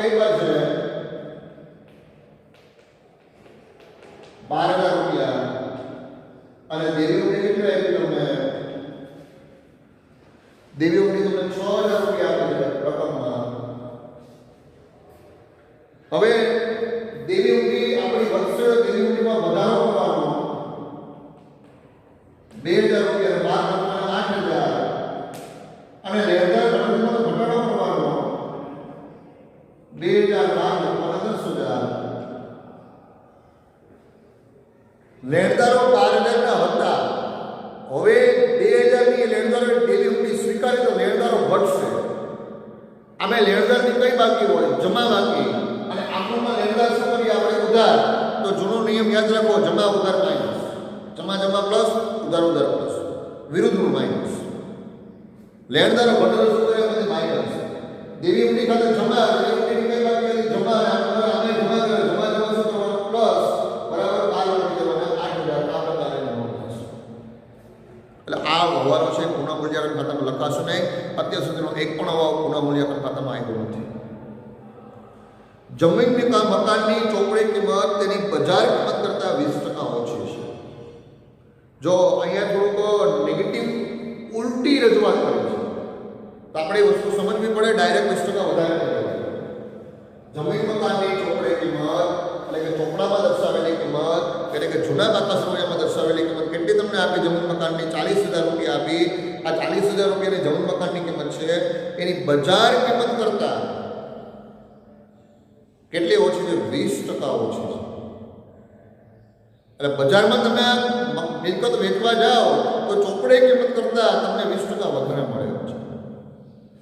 કઈ બાજુ છે 12,000 રૂપિયા અને દેવી ઉમટી કેટલી આપી તમને દેવી ઉમટી તમને 6,000 રૂપિયા આપી છે રકમમાં હવે દેવી ઉમટી આપણી વર્ષે દેવી ઉમટીમાં વધારો કરવાનો 2,000 રૂપિયા 12,000 અને લેણદાર ધનમાં ઘટાડો કરવાનો 2,000 લેણદારો 12,000 ના હતા હવે 2,000 ની લેણદારો દેવી ઉમટી સ્વીકારી તો લેણદારો ઘટશે આમે લેણદારની કઈ બાકી હોય જમા બાકી અને આપણમાં લેણદાર શું કરીએ આપણે ઉધાર તો જૂનો નિયમ યાદ રાખો જમા ઉધાર માઈનસ જમા પ્લસ ઉધાર પ્લસ વિરુદ્ધનું માઈનસ લેણદારો ઘટેલો શું કરે બધે માઈનસ દેવી ઉમટી ખાતે જમા દેવી ઉમટી કઈ બાકી હતી જમા અને આપણે જમા કરે જમા શું કરવાનું પ્લસ બરાબર 12,000 આ પ્રકારે એટલે આ વ્યવહારો છે પુનઃ મૂલ્યાંકન ખાતામાં લખાશો નહીં અત્યાર સુધીનો એક પણ અભાવ પુનઃ મૂલ્યાંકન ખાતામાં આવ્યો નથી જમીનની મકાનની ચોપડી કિંમત તેની બજાર કિંમત કરતાં 20% ઓછી છે જો અહીંયા થોડુંક નેગેટિવ ઉલટી રજૂઆત કરી છે તો આપણે એ વસ્તુ સમજવી પડે ડાયરેક્ટ 20% વધારે જમીન મકાનની ચોપડી કિંમત એટલે કે ચોપડામાં દર્શાવેલી કિંમત એટલે કે જૂના કાકા સમયમાં દર્શાવેલી કિંમત કેટલી તમને આપી જમીન મકાનની 40,000 રૂપિયા આપી આ 40,000 રૂપિયાની જમીન મકાનની કિંમત છે એની બજાર કિંમત કરતાં કેટલી ઓછી છે 20% ઓછી છે એટલે બજારમાં તમે મિલકત વેચવા જાઓ તો ચોપડે કિંમત કરતાં તમને 20% વધારે મળે છે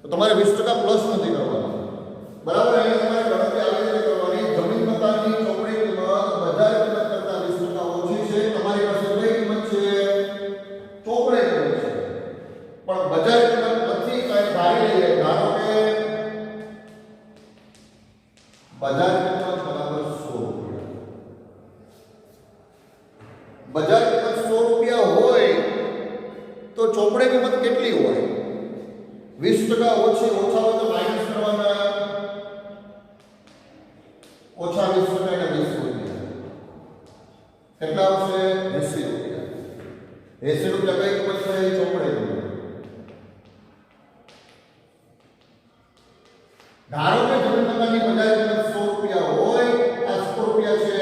તો તમારે 20% પ્લસ નથી કરવાનું બરાબર અહીંયા તમારે ગણતરી આવી રીતે કરવાની જમીન મકાનની ચોપડી કિંમત બજાર કિંમત કરતાં 20% ઓછી છે તમારી પાસે કઈ કિંમત છે ચોપડે કિંમત છે પણ બજાર કિંમત નથી કઈ ધારી લઈએ ધારો કે બજાર કિંમત બરાબર 100 રૂપિયા બજાર કિંમત 100 રૂપિયા હોય તો ચોપડે કિંમત કેટલી હોય 20% ઓછી ઓછા હોય તો માઈનસ કરવાના ઓછા 20% એટલે 20 રૂપિયા કેટલા આવશે 80 રૂપિયા 80 રૂપિયા કઈ કિંમત છે ચોપડે કિંમત ધારો કે જમીન મકાનની બજાર કિંમત 100 રૂપિયા હોય આ 100 રૂપિયા છે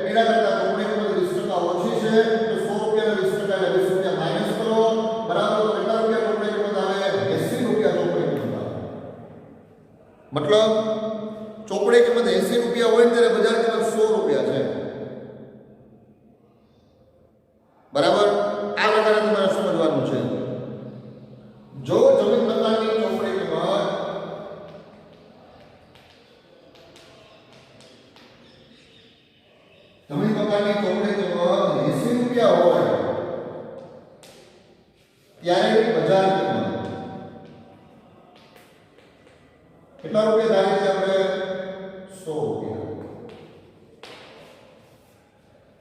એના કરતાં ચોપડે કિંમત 20% ઓછી છે તો 100 રૂપિયાના 20% એટલે 20 રૂપિયા માઈનસ કરો બરાબર તો કેટલા રૂપિયા ચોપડે કિંમત આવે 80 રૂપિયા ચોપડે કિંમત આવે મતલબ ચોપડે કિંમત 80 રૂપિયા હોય ત્યારે બજાર કિંમત 100 રૂપિયા છે બરાબર આ પ્રકારે તમારે સમજવાનું છે જો જમીન મકાનની ચોપડે કિંમત જમીન મકાનની ચોપડે કિંમત 80 રૂપિયા હોય ત્યારે બજાર કિંમત કેટલા રૂપિયા ધારી છે આપણે 100 રૂપિયા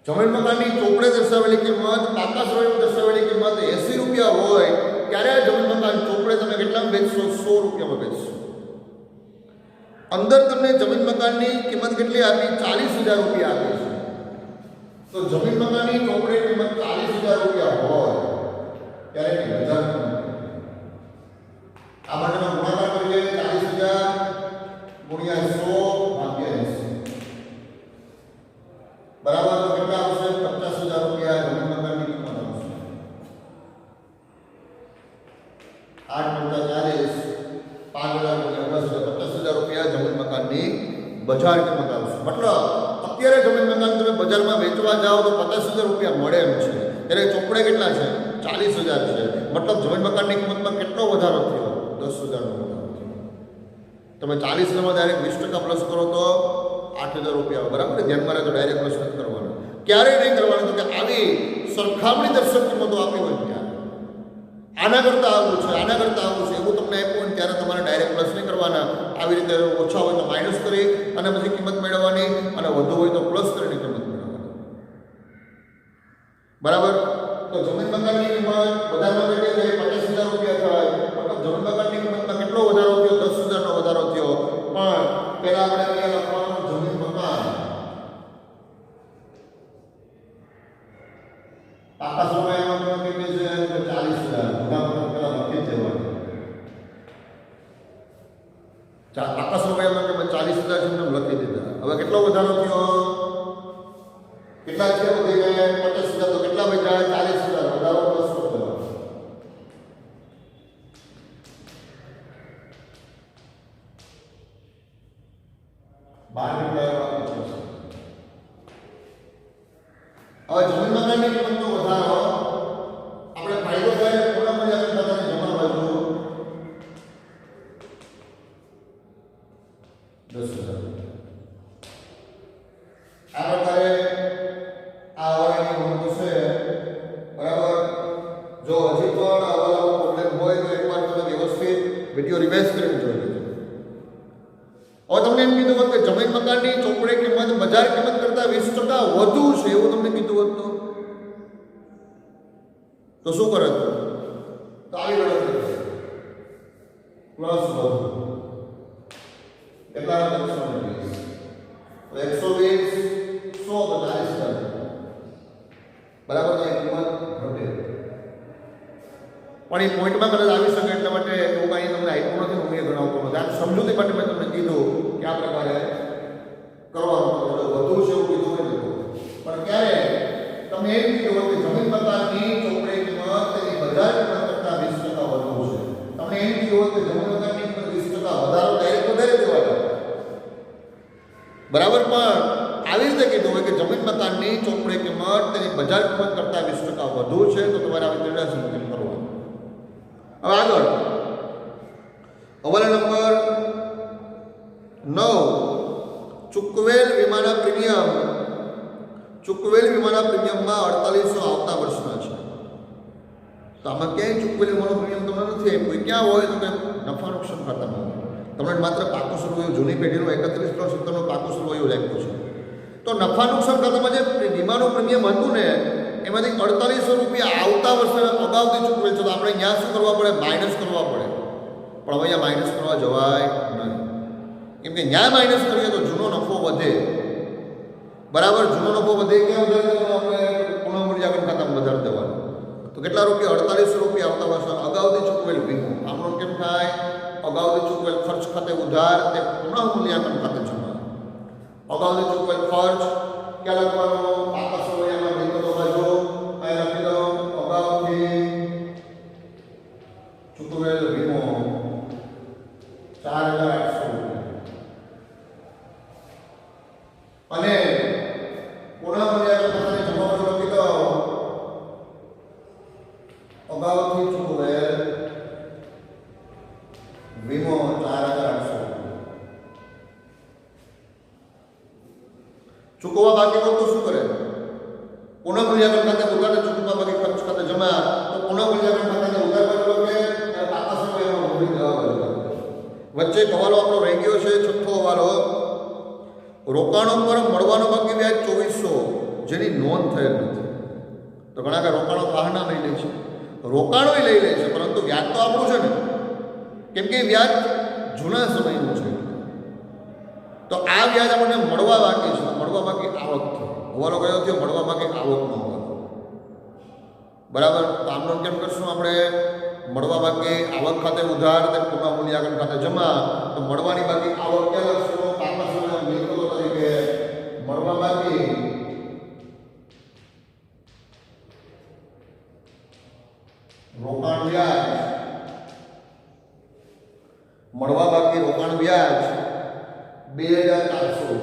જમીન મકાનની ચોપડે દર્શાવેલી કિંમત પાકા સમયમાં દર્શાવેલી કિંમત 80 રૂપિયા હોય ત્યારે જમીન મકાન ચોપડે તમે કેટલામાં વેચશો 100 રૂપિયામાં વેચશો અંદર તમને જમીન મકાનની કિંમત કેટલી આપી 40,000 રૂપિયા આપી છે તો જમીન મકાનની ચોપડે કિંમત 40,000 રૂપિયા હોય ત્યારે બજાર કિંમત આ માટેનો ગુણાકાર કરીએ 40,000 ગુણ્યા 100 ભાગ્યા 80 બરાબર તો કેટલા આવશે 50,000 રૂપિયા જમીન મકાનની કિંમત આવશે 8 × 40 5,000 50,000 રૂપિયા જમીન મકાનની બજાર કિંમત આવશે મતલબ અત્યારે જમીન મકાન તમે બજારમાં વેચવા જાઓ તો 50,000 રૂપિયા મળે એમ છે ત્યારે ચોપડે કેટલા છે 40,000 છે મતલબ જમીન મકાનની કિંમતમાં કેટલો વધારો થયો 10,000 નો વધારો થયો તમે 40 માં ડાયરેક્ટ 20% પ્લસ કરો તો 8,000 રૂપિયા બરાબર ધ્યાનમાં રાખો ડાયરેક્ટ પ્લસ નથી કરવાનું ક્યારે નહીં કરવાનું તો કે આવી સરખામણી દર્શક કિંમતો આપી હોય ત્યારે આના કરતાં આવું છે આના કરતાં આવું છે એવું તમને આપ્યું હોય ત્યારે તમારે ડાયરેક્ટ પ્લસ નહીં કરવાના આવી રીતે ઓછા હોય તો માઇનસ કરી અને પછી કિંમત મેળવવાની અને વધુ હોય તો પ્લસ કરીને કિંમત મેળવવાની બરાબર તો જમીન મકાનની કિંમત બજારમાં કેટલી થઈ 50,000 રૂપિયા થાય મતલબ જમીન મકાનની કિંમતમાં કેટલો વધારો થયો 10,000 નો વધારો થયો પણ પહેલા આપણે અહીંયા લખવાનું જમીન મકાન પાકા સમયમાં કેટલી છે 40,000 ગુણાકાર પહેલા લખી દેવાનું પાકા સમયમાં કે 40,000 છે લખી દીધા હવે કેટલો વધારો થયો કેટલા છે વધી ગયા 50,000 તો કેટલા બચ્યા 40,000 વધારો પ્લસ થયો બાર રૂપિયા હવે જમીન મકાનની કિંમતનો વધારો આપણે ફાયદો થાય પૂરા મર્યાદિત ખાતાની જમા બાજુ 10,000 આ પ્રકારે આ હવાલાની નોંધ છે બરાબર જો હજી પણ હવાલાનો પ્રોબ્લેમ હોય તો એકવાર તમે વ્યવસ્થિત વિડિયો રિવાઇઝ કરીને જોઈ લેજો હવે તમને એમ કીધું હોત કે જમીન મકાનની ચોપડી કિંમત બજાર કિંમત કરતાં 20% વધુ છે એવું તમને કીધું હોત તો શું કરે તો આવી ગણતરી પ્લસ વધુ કેટલા 120 120 બરાબર તો કિંમત ઘટે પણ એ પોઈન્ટમાં કદાચ આવી શકે એટલા માટે એવું કાંઈ તમને આપ્યું નથી હું એ ગણાવતો નથી આ સમજૂતી માટે મેં તમને કીધું કે આ પ્રકારે કરવાનું વધુ છે એવું કીધું નથી પણ ક્યારે તમે એમ કીધું કે જમીન મકાનની ચોપડી કિંમત તેની બજાર કિંમત કરતાં 20% વધુ છે તમને એમ કીધું કે જમીન મકાનની કિંમત 20% વધારો ડાયરેક્ટ વધારી દેવાનો બરાબર પણ આવી રીતે કીધું હોય કે જમીન મકાનની ચોપડી કિંમત તેની બજાર કિંમત કરતાં 20% વધુ છે તો તમારે આવી રીતે સમજણ કરવાનું હવે આગળ હવાલા નંબર 9 ચૂકવેલ વીમાના પ્રીમિયમમાં 4800 આવતા વર્ષના છે તો આમાં ક્યાંય ચૂકવેલ વીમાનું પ્રીમિયમ તમને નથી આપ્યું ક્યાં હોય તો કે નફા નુકસાન ખાતામાં તમને માત્ર પાકું સરવૈયું જૂની પેઢીનું 31/70 પાકું સરવૈયું રાખ્યું છે તો નફા નુકસાન ખાતામાં જે વીમાનું પ્રીમિયમ હતું ને એમાંથી 4800 રૂપિયા આવતા વર્ષે અગાઉથી ચૂકવેલ છે તો આપણે ત્યાં શું કરવા પડે માઇનસ કરવા પડે પણ હવે અહીંયા માઇનસ કરવા જવાય નહીં કેમ કે ન્યાય માઇનસ કરીએ તો જૂનો નફો વધે બરાબર જૂનો નફો વધે ક્યાં વધારે દેવાનો આપણે પુનઃમૂલ્યાંકન ખાતામાં વધારે દેવાનું તો કેટલા રૂપિયા 4800 રૂપિયા આવતા વર્ષે અગાઉથી ચૂકવેલ વીમો આમનો કેમ થાય અગાઉથી ચૂકવેલ ખર્ચ ખાતે ઉધાર તે પુનઃમૂલ્યાંકન ખાતે જમા અગાઉથી ચૂકવેલ ખર્ચ ક્યાં લખવાનો પાકા સમયમાં વિગતો બાજુ અહીં લખી દો અગાઉથી ચૂકવેલ વીમો 4,800 અને પુનઃમૂલ્યાંકન ખાતાની જમા બાજુ લખી દો અગાઉથી ચૂકવેલ વીમો 4,800 ચૂકવવા બાકી હોય તો શું કરે પુનઃમૂલ્યાંકન ખાતે ઉધાર ચૂકવવા બાકી ખર્ચ ખાતે જમા તો પુનઃમૂલ્યાંકન ખાતે ઉધાર બાજુ કે પાકા સમયમાં મૂડી દેવા બાજુ વચ્ચે એક હવાલો આપણો રહી ગયો છે છઠ્ઠો હવાલો રોકાણો પર મળવાનો બાકી વ્યાજ 2400 જેની નોંધ થયેલ નથી તો ઘણા કે રોકાણો બહારના લઈ લે છે રોકાણો લઈ લે છે પરંતુ વ્યાજ તો આપણું છે ને કેમ કે વ્યાજ જૂના સમયનું છે તો આ વ્યાજ આપણને મળવા બાકી છે મળવા બાકી આવક હવાલો કયો થયો મળવા બાકી આવકનો હવાલો બરાબર તો આમનો કેમ કરશું આપણે મળવા બાકી આવક ખાતે ઉધાર તે પુનઃમૂલ્યાંકન ખાતે જમા તો મળવાની બાકી આવક ક્યાં લખશું પાકા સમયમાં વિગતો તરીકે મળવા બાકી રોકાણ વ્યાજ મળવા બાકી રોકાણ વ્યાજ 2,400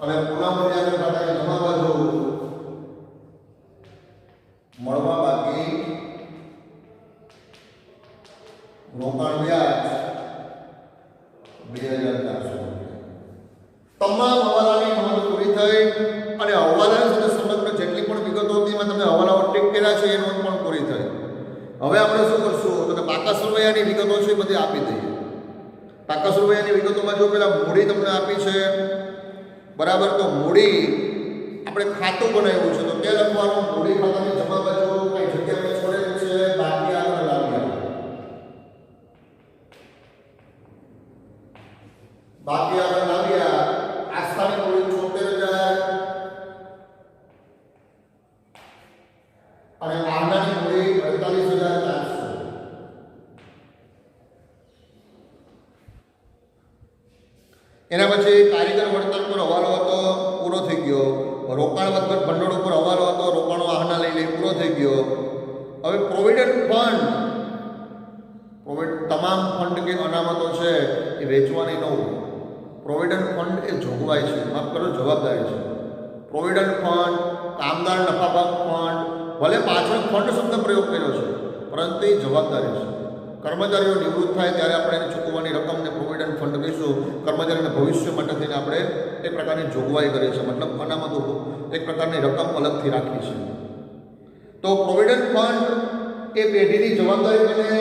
અને પુનઃમૂલ્યાંકન ખાતાની જમા બાજુ મળવા બાકી રોકાણ વ્યાજ 2,400 તમામ હવાલાની નોંધ પૂરી થઈ અને હવાલા સાથે સમગ્ર જેટલી પણ વિગતો હતી એમાં તમે હવાલાઓ ટીક કર્યા છે એ નોંધ પણ પૂરી થઈ હવે આપણે શું કરશું તો કે પાકા સરવૈયાની વિગતો છે બધી આપી દઈએ પાકા સરવૈયાની વિગતોમાં જો પેલા મૂડી તમને આપી છે બરાબર તો મૂડી આપણે ખાતું બનાવ્યું છે તો કે લખવાનું મૂડી ખાતાની જમા બાજુ કઈ જગ્યા પર છોડેલું છે બાકી આગળ લાવ્યા બાકી આગળ લાવ્યા આસ્થાની મૂડી 76,000 અને આહનાની મૂડી 48,400. એના પછી કારીગર વળતર પર હવાલો હતો, પૂરો થઈ ગયો. રોકાણ વધઘટ ભંડોળ ઉપર હવાલો હતો, રોકાણો આહના લઈ પૂરો થઈ ગયો. હવે પ્રોવિડન્ટ ફંડ, તમામ ફંડ કે અનામતો છે એ વેચવાની ન હોય. પ્રોવિડન્ટ ફંડ એ જોગવાઈ છે, માફ કરો જવાબદારી છે. પ્રોવિડન્ટ ફંડ, કામદાર નફાભાગ ફંડ, ભલે પાછળ ફંડ શબ્દ પ્રયોગ કર્યો છે પરંતુ એ જવાબદારી છે. કર્મચારીઓ નિવૃત્ત થાય ત્યારે આપણે એને ચૂકવવાની રકમને પ્રોવિડન્ટ ફંડ કહીશું. કર્મચારીના ભવિષ્ય માટે થઈને આપણે એક પ્રકારની જોગવાઈ કરી છે, મતલબ અનામતો એક પ્રકારની રકમ અલગથી રાખી છે. તો પ્રોવિડન્ટ ફંડ એ પેઢીની જવાબદારી બને.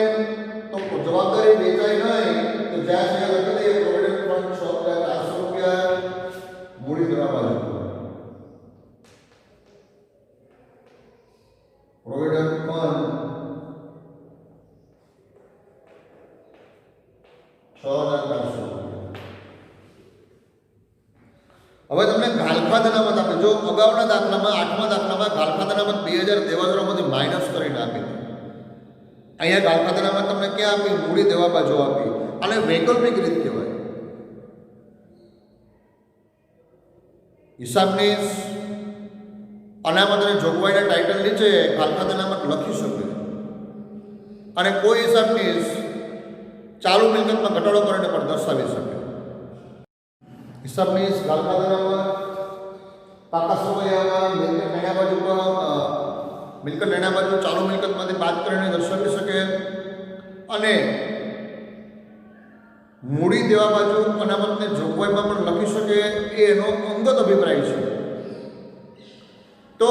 તો જવાબદારી વેચાય નહીં તો જ્યાં સુધી લખી દઈએ પ્રોવિડન્ટ ફંડ 6,400 રૂપિયા મૂડી ધરાવવા જોઈએ. Provident fund 6,400. હવે તમને ગાલફાદ અનામત આપે. જો અગાઉના દાખલામાં 8મા દાખલામાં ગાલફાદ અનામત 2000 દેવાદારોમાંથી માઇનસ કરીને આપી. અહીંયા ગાલફાદ અનામત તમને ક્યાં આપી? મૂડી દેવા બાજુ આપી. અને વૈકલ્પિક રીત કહેવાય. હિસાબની અનામત અને જોગવાઈના ટાઇટલ નીચે ગાલફાદ અનામત લખી શકે અને કોઈ હિસાબની ચાલુ મિલકતમાં ઘટાડો કરીને પણ દર્શાવી શકે. હિસાબની ગાલફાદ અનામત પાકા સમયમાં મિલકત નાના બાજુ ચાલુ મિલકતમાંથી બાદ કરીને દર્શાવી શકે અને મૂડી દેવા બાજુ અનામતને જોગવાઈમાં પણ લખી શકે. એ એનો અંગત અભિપ્રાય છે. તો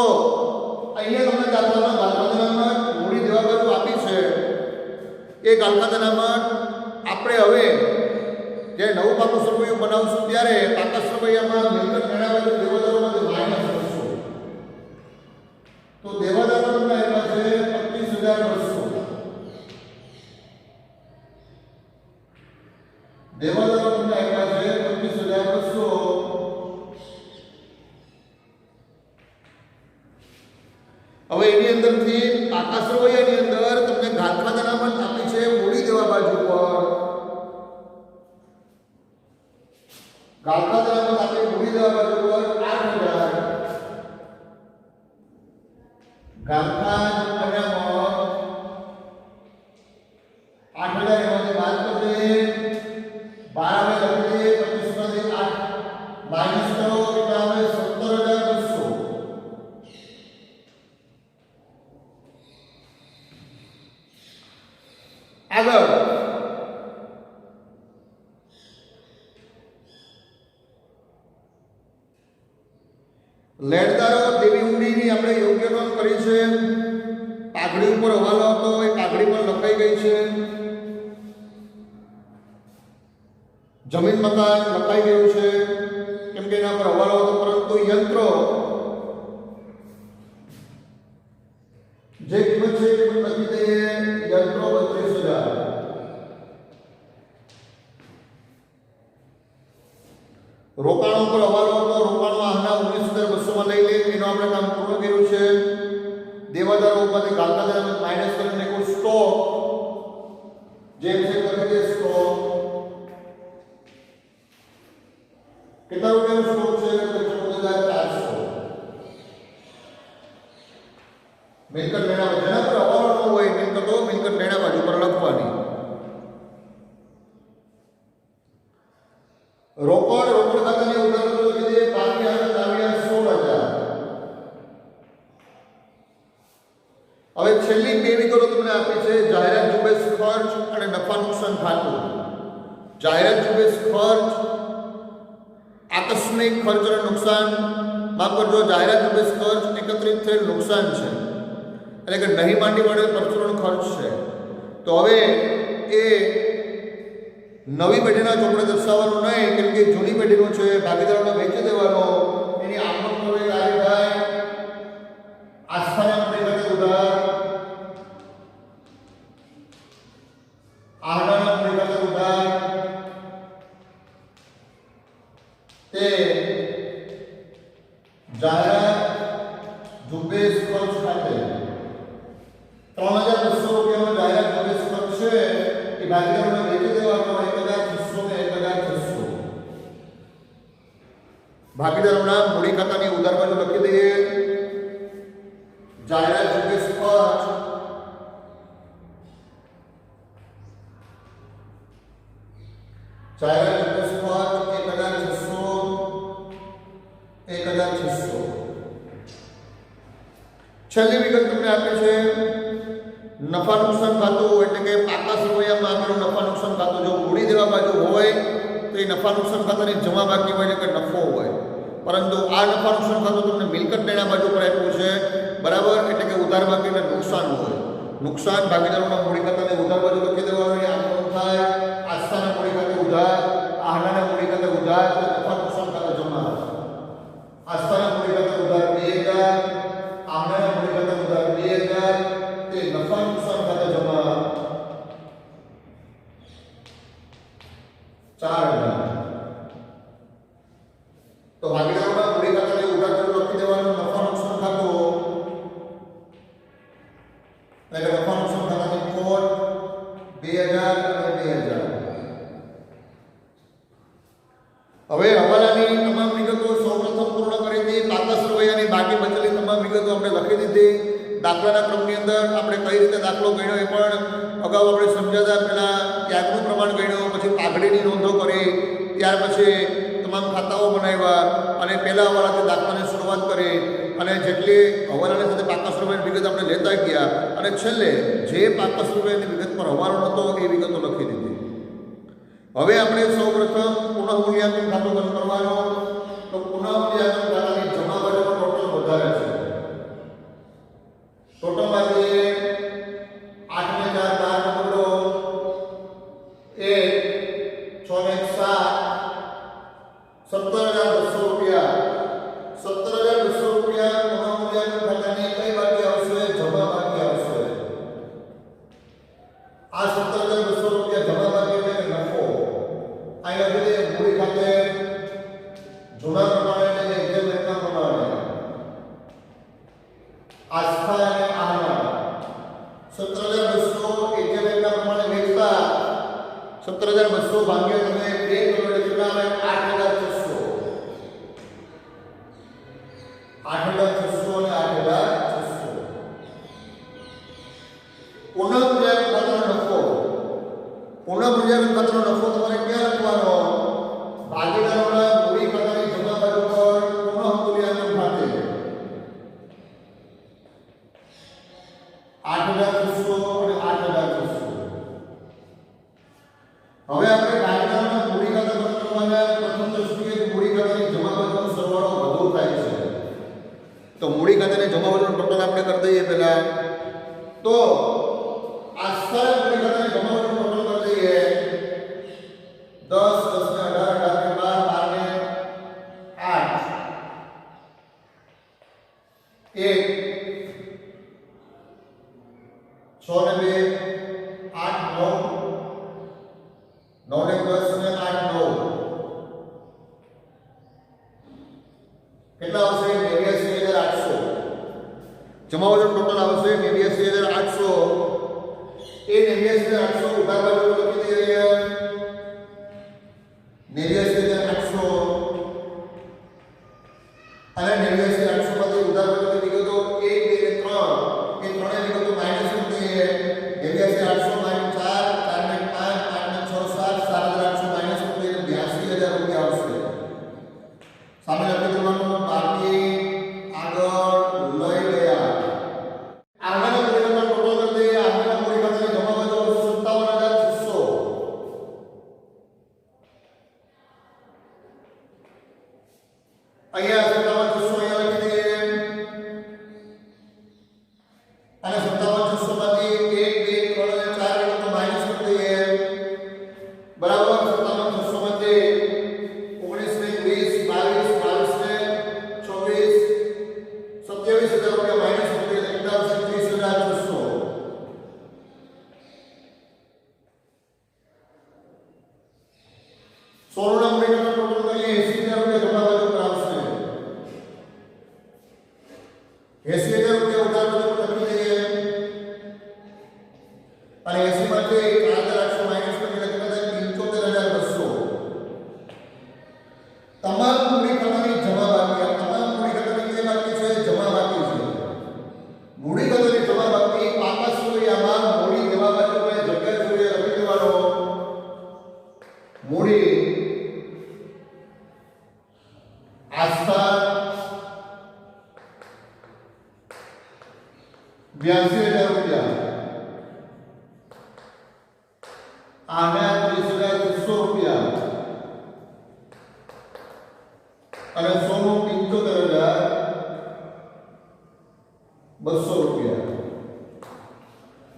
અહીંયા તમને દાખલામાં ગાલફાદ અનામત મૂડી દેવા બાજુ આપી છે. એ ગાલફાદ અનામત આપણે હવે જે નવું પાકું સરવૈયું બનાવશું ત્યારે પાકા સરવૈયામાં મિલકત નાના બાજુ દેવાદારોમાંથી માઇનસ કરશું. તો દેવાદારો તમને આપ્યા છે 25,200. દેવાદારો તમને આપ્યા છે 25,200. હવે એની અંદરથી પાકા સરવૈયાની અંદર તમને ગાલફાદ અનામત આપી છે મૂડી દેવા બાજુ પર. ગાલફાદ અનામત આપી મૂડી દેવા બાજુ પર 8,000. ગાલફાદ અનામત 8,000 એમાંથી બાદ કરી 12 લખી દઈએ. 25માંથી 8 માઇનસ કરો એટલે આવે 17,200. આગળ લેણદારો દેવી હુંડીની આપણે યોગ્ય નોંધ કરી છે. પાઘડી ઉપર હવાલો હતો, એ પાઘડી પણ લખાઈ ગઈ છે. જમીન મકાન લખાઈ ગયું છે કેમ કે એના પર હવાલો હતો, પરંતુ યંત્રો જે કિંમત છે એ કિંમત લખી દઈએ. યંત્રો 32,000. રોકાણો પર હવાલો હતો, રોકાણો આહના 19,200 લઈ લે. એનો આપણે કામ પૂર્ણ કર્યું છે. દેવાદારો ઉપરથી ગાલફાદ અનામત માઇનસ કરીને કુલ સ્ટોક જે છે કરી દે. સ્ટોક કેટલા રૂપિયાનો સ્ટોક છે? 14,400. મિલકત લેણા જેના પર હવાલો ન હોય મિલકતો મિલકત લેણા બાજુ પર લખવાની. રોકડ ખાતાની ઉધારો લખી દે. બાકી આગળ આવ્યા 16,000. હવે છેલ્લી બે વિગતો તમને આપી છે. જાહેરાત ઝુંબેશ ખર્ચ અને નફા નુકસાન ખાતું. જાહેરાત ઝુંબેશ ખર્ચ આકસ્મિક ખર્ચ અને નુકસાન. માફ કરજો, જાહેરાત ઝુંબેશ ખર્ચ એકત્રિત થયેલ નુકસાન છે, એટલે કે નહીં માંડી મળેલ પરચુરણ ખર્ચ છે. તો હવે એ નવી પેઢીના ચોપડે દર્શાવવાનું નહીં, કેમ કે જૂની પેઢીનો છે, ભાગીદારોને વેચી દેવાનો. એની આવક હવે કાર્ય થાય. આસ્થાના પ્રેરક ઉધાર, આહનાના પ્રેરક ઉધાર, ભાગીદારોને વેચી દેવાનો 1600 ને 1600. ભાગીદારોના મૂડી ખાતાની ઉધાર બાજુ લખી દઈએ જાહેરાત ચૂકવેશ ખર્ચ જાહેરાત ચૂકવેશ ખર્ચ 1600. છેલ્લી વિગત તમને આપે છે નફા નુકસાન ખાતું, એટલે કે પાકા સરવૈયામાં આપેલું નફા નુકસાન ખાતું. જો મૂડી દેવા બાજુ હોય તો એ નફા નુકસાન ખાતાની જમા બાકી હોય એટલે કે નફો હોય, પરંતુ આ નફા નુકસાન ખાતું તમને મિલકત દેણા બાજુ પર આપ્યું છે, બરાબર, એટલે કે ઉધાર બાકી એટલે નુકસાન હોય. નુકસાન ભાગીદારોના મૂડી ખાતાને ઉધાર બાજુ લખી દેવાનું. આનું થાય આસ્થાના મૂડી ખાતે ઉધાર, આહલાના મૂડી ખાતે ઉધાર, નફા નુકસાન ખાતે જમા. આસ્થાના મૂડી ખાતે ઉધાર 2000, આહલાના મૂડી ખાતે ઉધાર 2000, તે નફા નુકસાન ખાતે જમા 4000. તો ભાગીદારોના મૂડી ખાતાને ઉધાર બાજુ લખી દેવાનું નફા નુકસાન ખાતું, એટલે નફા નુકસાન ખાતાની ખોટ 2000 અને 2000. હવે હવાલાની તમામ વિગતો સૌપ્રથમ પૂર્ણ કરી હતી. પાકા સરવૈયાની બાકી બચેલી તમામ વિગતો આપણે લખી દીધી. દાખલાના ક્રમની અંદર આપણે કઈ રીતે દાખલો ગણ્યો એ પણ અગાઉ આપણે સમજાતા. પહેલાં ત્યાગનું પ્રમાણ ગણ્યો, પછી પાઘડીની નોંધો કરી, ત્યાર પછી તમામ ખાતાઓ બનાવ્યા અને પહેલા હવાલાથી દાખલાની શરૂઆત કરી અને જેટલી હવાલાની સાથે પાકા સરવૈયાની વિગત આપણે લેતા ગયા અને છેલ્લે જે પાકા સરવૈયાની વિગત પર હવાલો નહોતો એ વિગતો લખી દીધી. હવે આપણે સૌપ્રથમ પુનઃ મૂલ્યાંકન ખાતું બંધ કરવાનો. તો પુનઃ મૂલ્યાંકન ખાતાની જમા બાજુનો ટોટલ વધારે છે. ટોટલ માટે 8 ને 4 12 પકડો, 1 6 ને 7 17,200 રૂપિયા. 17,200 રૂપિયા પુનઃ મૂલ્યાંકન ખાતાની કઈ બાકી આવશે? જમા બાકી આવશે. આ 17,200 રૂપિયા જમા બાકી એટલે કે નફો. અહીંયા લખી દે મૂડી ખાતે જૂના પ્રમાણે એટલે કે બેંકના પ્રમાણે આસ્થા અને આહલા 17,200 એક બેંકના પ્રમાણે વેચતા 17,200 ભાગ્યા તમે 2 કરોડ કેટલા આવે? 8,600. 8,600 અને 8,600. પુનઃ મૂલ્યાંકન ખાતાનો નફો. પુનઃ મૂલ્યાંકન ખાતાનો નફો તમારે ક્યાં લખવાનો? ભાગીદારોના મૂડી ખાતાની જમા બાજુ પર પુનઃ મૂલ્યાંકન ખાતે 8,600 અને 8,600. હવે આપણે ભાગીદારોના મૂડી ખાતા બંધ કરવાના. પ્રથમ દ્રષ્ટિએ મૂડી ખાતાની જમા બાજુનો સરવાળો વધુ થાય છે, તો મૂડી ખાતાની જમા બાજુનો ટોટલ આપણે કરી દઈએ પહેલા. તો આસ્થા મૂડી ખાતાની જમા બાજુનો ટોટલ કરી દઈએ 10 10 ને 18 18 ને 8 1 6 ને 2 8 9 9 ને 10 ને 8 9 કેટલા આવશે? 89,800. જમા બાજુનો ટોટલ આવશે 89,800. એ 89,800 ઉધાર બાજુ લખી દઈએ 89,800 અને 89,800 માંથી ઉધાર બાજુની વિગતો 1 2 3 એ ત્રણેય વિગતો માઈનસ કરી દઈએ. 89,800 માઈનસ 4 4 ને 5 5 ને 6 7 7,800 માઈનસ કરી દઈએ 82,000 રૂપિયા આવશે. સામે લખી દેવાનું બાકી આગળ લઈ ગયા. આગળના મૂડી ખાતાનો ટોટલ કરી દઈએ. આગળના મૂડી ખાતાની જમા બાજુ 57,600. અહીંયા 57,600 અહીંયા લખી દઈએ અને 57,600 માંથી 1 2 3 અને 4 વિગતો માઈનસ કરી દઈએ. બરાબર. 57,600 માંથી 19 ને 20 22 ને 24 27,000 રૂપિયા માઈનસ કરી દઈએ. કેટલા આવશે? 30,600. સોળના મૂડી ખાતાનો ટોટલ કરીએ 80,000 રૂપિયા જમા બાજુ પર આવશે. 80,000 રૂપિયા ઉધાર બાજુ પર લખી દઈએ અને 80 માંથી 4,800 માઈનસ ₹30,600 અને સોનું ₹75,200.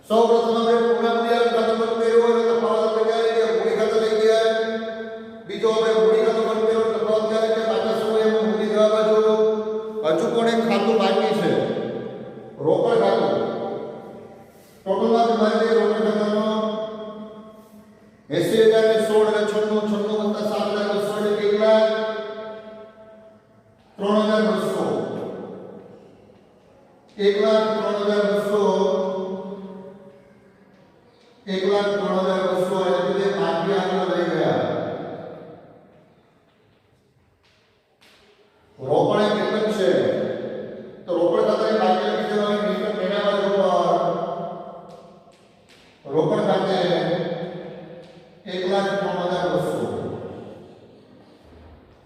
સૌ પ્રથમ આપણે પૂર્ણાંક ખાતું બંધ કર્યો હોય તો તફાવત આપણે ક્યારે કે મૂડી ખાતું લઈ ગયા. બીજો આપણે મૂડી ખાતું બંધ કર્યો તો તફાવત ક્યારે કે પાછા સમયમાં મૂડી જવા બાજુ. હજુ પણ એક ખાતું બાકી છે, રોકડ ખાતું. ટોટલમાં તમારે રોકડ ખાતાનો 80,016 અને 96 વત્તા 7,200 કેટલા? 3,200. 1,03,200 એટલે બાકી આગળ લઈ ગયા. રોકડ કેટલું છે તો રોકડ ખાતાની બાકી લખી દેવાની. મિલકત મેળવ્યા બાજુ પર રોકડ ખાતે 1,03,200.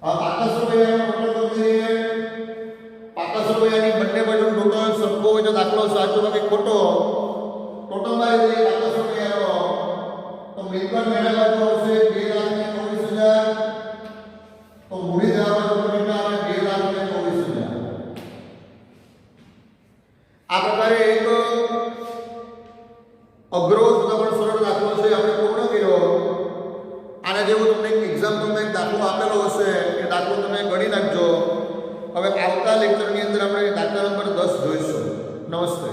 આ ₹500 ટોટલ કરીએ. ₹500 બંને બાજુ ટોટલ સરખો હોય તો દાખલો સાચો કે ખોટો. ટોટલમાં એ ₹500 તો મિલકત મેળવ્યા બાજુ હશે 2,24,000. તો મૂડી જવા બાજુ કેટલા આવે? 2,24,000. આ પ્રકારે એક અઘરો છતાં પણ સરળ દાખલો છે આપણે પૂર્ણ કર્યો. આના જેવો તમને એક એક્ઝામ્પલમાં એક દાખલો આપેલો હશે, એ દાખલો તમે ગણી નાખજો. હવે આવતા લેક્ચરની અંદર આપણે દાખલા નંબર 10 જોઈશું. નમસ્તે.